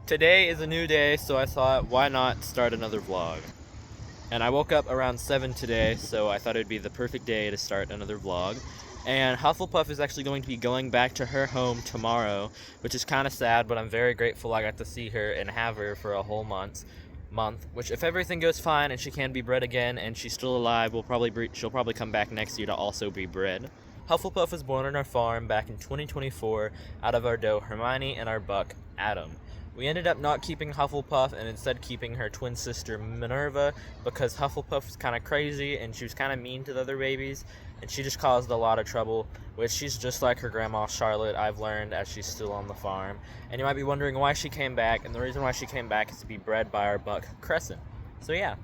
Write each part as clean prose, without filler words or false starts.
Today is a new day, so I thought, why not start another vlog? And I woke up around 7 today, so I thought it would be the perfect day to start another vlog. And Hufflepuff is actually going to be going back to her home tomorrow, which is kind of sad, but I'm very grateful I got to see her and have her for a whole month. Which, if everything goes fine and she can be bred again and she's still alive, she'll probably come back next year to also be bred. Hufflepuff was born on our farm back in 2024 out of our doe Hermione and our buck Adam. We ended up not keeping Hufflepuff and instead keeping her twin sister Minerva because Hufflepuff was kind of crazy and she was kind of mean to the other babies and she just caused a lot of trouble, which she's just like her grandma Charlotte, I've learned, as she's still on the farm. And you might be wondering why she came back, and the reason why she came back is to be bred by our buck Crescent. So yeah.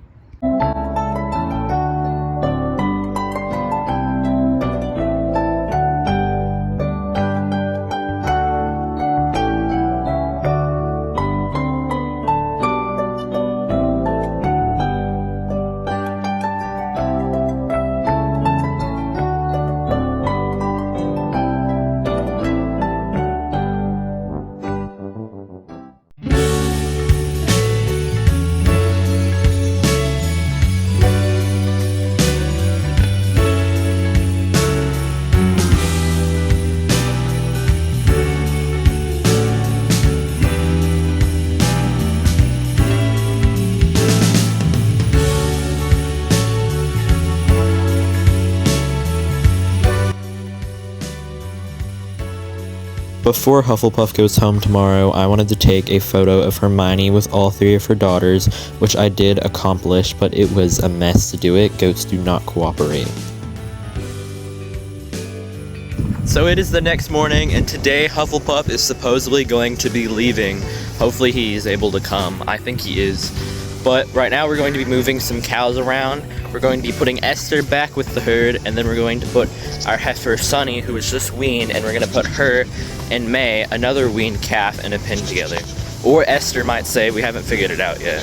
Before Hufflepuff goes home tomorrow, I wanted to take a photo of Hermione with all three of her daughters, which I did accomplish, but it was a mess to do it. Goats do not cooperate. So it is the next morning, and today Hufflepuff is supposedly going to be leaving. Hopefully he is able to come. I think he is. But right now we're going to be moving some cows around. We're going to be putting Esther back with the herd, and then we're going to put our heifer Sunny, who was just weaned, and we're going to put her and May, another weaned calf, in a pen together. Or Esther might say, we haven't figured it out yet.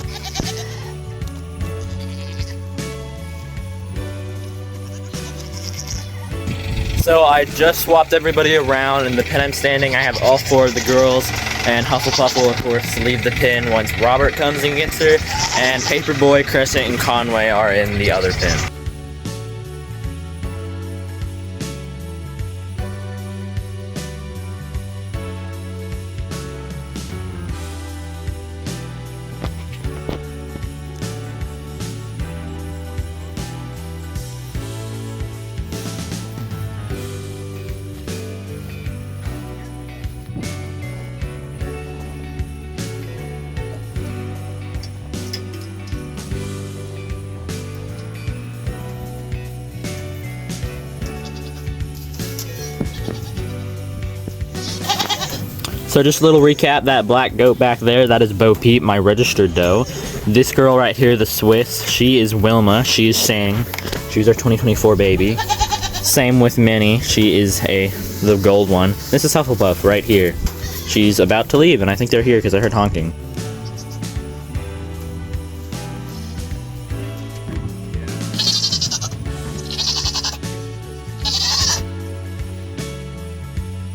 So I just swapped everybody around. In the pen I'm standing, I have all four of the girls, and Hufflepuff will of course leave the pen once Robert comes and gets her, and Paperboy, Crescent, and Conway are in the other pen. So just a little recap, that black goat back there, that is Bo Peep, my registered doe. This girl right here, the Swiss, she is Wilma, she is Sang. She's our 2024 baby. Same with Minnie, she is the gold one. This is Hufflepuff right here. She's about to leave, and I think they're here because I heard honking.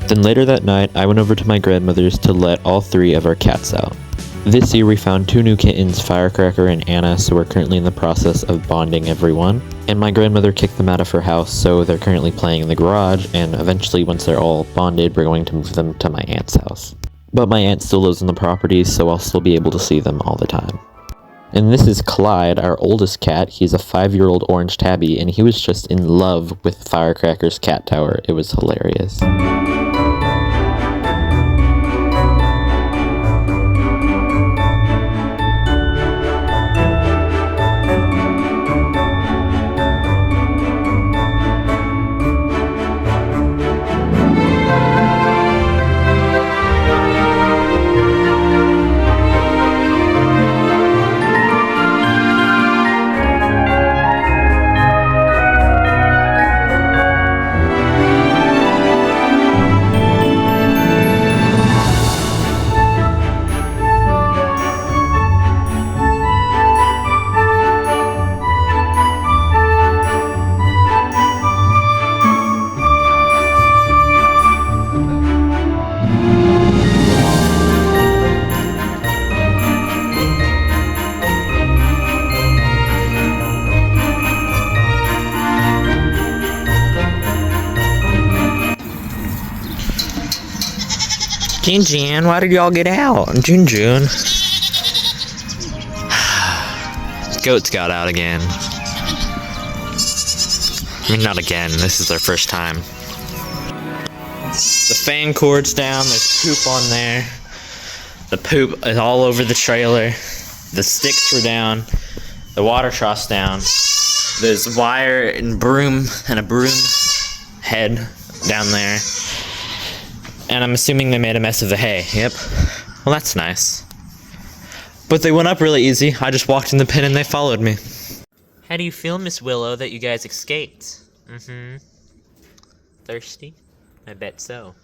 Then later that night, I went over to my grandmother's to let all three of our cats out. This year we found two new kittens, Firecracker and Anna, so we're currently in the process of bonding everyone. And my grandmother kicked them out of her house, so they're currently playing in the garage, and eventually once they're all bonded, we're going to move them to my aunt's house. But my aunt still lives on the property, so I'll still be able to see them all the time. And this is Clyde, our oldest cat. He's a 5-year-old orange tabby, and he was just in love with Firecracker's cat tower. It was hilarious. Jin, why did y'all get out? Jin. Goats got out again. I mean, not again. This is their first time. The fan cord's down. There's poop on there. The poop is all over the trailer. The sticks were down. The water trough's down. There's wire and broom and a broom head down there. And I'm assuming they made a mess of the hay. Yep. Well, that's nice. But they went up really easy. I just walked in the pen and they followed me. How do you feel, Miss Willow, that you guys escaped? Thirsty? I bet so.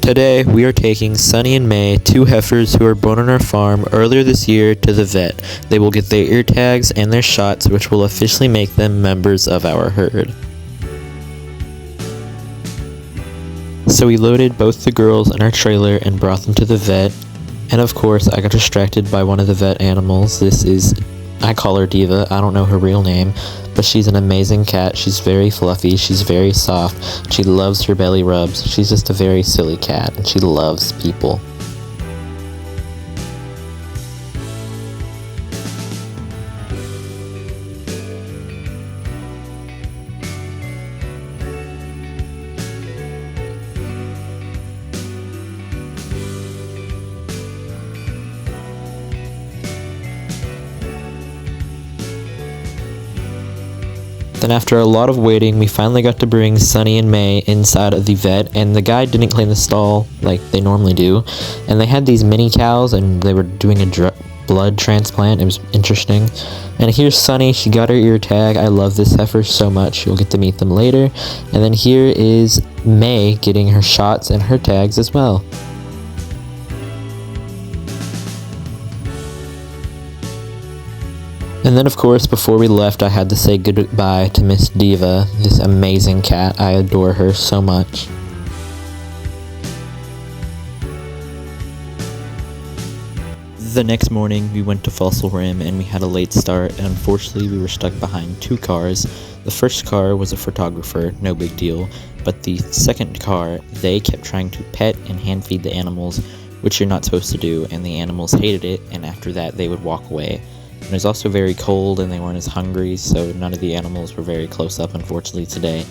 Today, we are taking Sunny and May, 2 heifers who were born on our farm earlier this year, to the vet. They will get their ear tags and their shots, which will officially make them members of our herd. So we loaded both the girls in our trailer and brought them to the vet. And of course, I got distracted by one of the vet animals. I call her Diva. I don't know her real name, but she's an amazing cat. She's very fluffy. She's very soft. She loves her belly rubs. She's just a very silly cat, and she loves people. Then after a lot of waiting, we finally got to bring Sunny and May inside of the vet, and the guy didn't clean the stall like they normally do, and they had these mini cows and they were doing a blood transplant. It was interesting. And here's Sunny. She got her ear tag. I love this heifer so much. You'll get to meet them later. And then here is May getting her shots and her tags as well. And then, of course, before we left, I had to say goodbye to Miss Diva, this amazing cat. I adore her so much. The next morning, we went to Fossil Rim, and we had a late start, and unfortunately, we were stuck behind 2 cars. The first car was a photographer, no big deal, but the second car, they kept trying to pet and hand feed the animals, which you're not supposed to do, and the animals hated it, and after that, they would walk away. It was also very cold and they weren't as hungry, so none of the animals were very close up, unfortunately, today.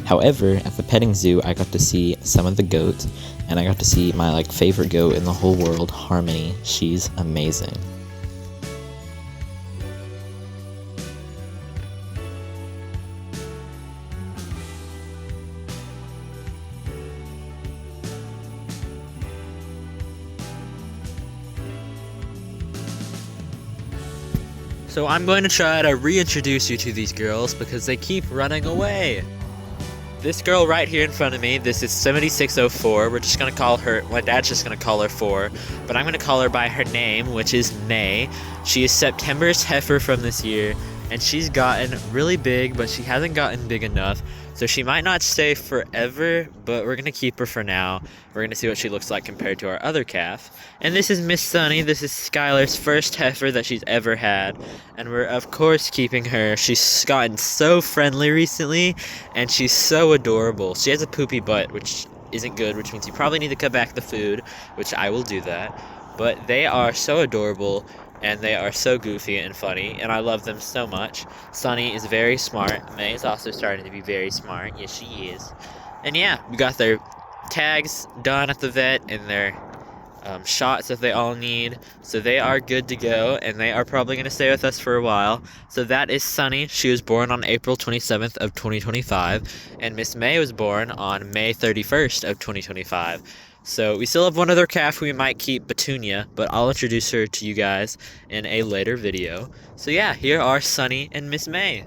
However, at the petting zoo, I got to see some of the goats, and I got to see my favorite goat in the whole world, Harmony. She's amazing. So I'm going to try to reintroduce you to these girls because they keep running away. This girl right here in front of me, this is 7604. We're just going to call her, my dad's just going to call her 4, but I'm going to call her by her name, which is May. She is September's heifer from this year, and she's gotten really big, but she hasn't gotten big enough. So she might not stay forever, but we're going to keep her for now. We're going to see what she looks like compared to our other calf. And this is Miss Sunny. This is Skylar's first heifer that she's ever had. And we're, of course, keeping her. She's gotten so friendly recently, and she's so adorable. She has a poopy butt, which isn't good, which means you probably need to cut back the food, which I will do that. But they are so adorable, and they are so goofy and funny, and I love them so much. Sunny is very smart. May is also starting to be very smart. Yes, she is. And yeah, we got their tags done at the vet and their shots that they all need. So they are good to go, and they are probably going to stay with us for a while. So that is Sunny. She was born on April 27th of 2025, and Miss May was born on May 31st of 2025. So we still have one other calf we might keep, Petunia, but I'll introduce her to you guys in a later video. So yeah, here are Sunny and Miss May.